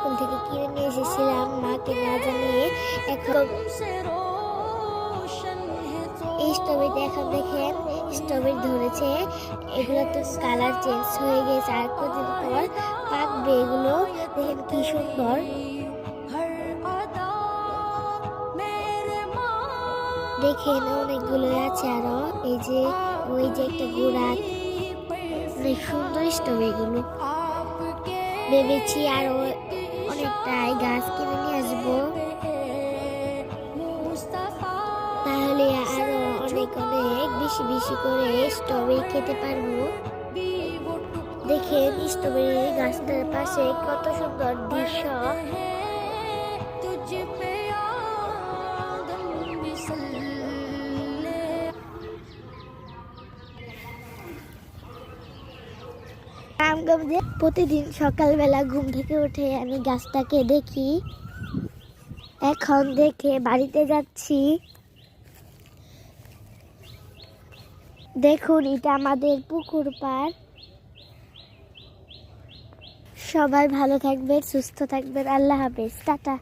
School থেকে কিনে নিয়ে এসেছিলাম মাকে না জানিয়ে। এখন এই স্ট্রবেরিতে এখন দেখেন স্ট্রবেরি ধরেছে, এগুলো তো কালার চেঞ্জ হয়ে গেছে, আর কদিন পর পাকবে এগুলো। দেখেন কি সুন্দর, দেখেন অনেকগুলো আছে আরো। এই যে ওই যে একটা গোড়া, অনেক সুন্দর স্ট্রবেরি গুলো। ভেবেছি আরো অনেকটাই গাছ কিনে নিয়ে আসবো, তাহলে আরো অনেক অনেক বেশি বেশি করে স্ট্রবেরি খেতে পারবো। দেখেন স্ট্রবেরি গাছটার পাশে কত সুন্দর দৃশ্য। প্রতিদিন সকালবেলা ঘুম থেকে উঠে আমি গাছটাকে দেখি। এখন দেখে বাড়িতে যাচ্ছি। দেখুন এটা আমাদের পুকুর পাড়। সবাই ভালো থাকবেন, সুস্থ থাকবেন। আল্লাহ হাফেজ, টাটা।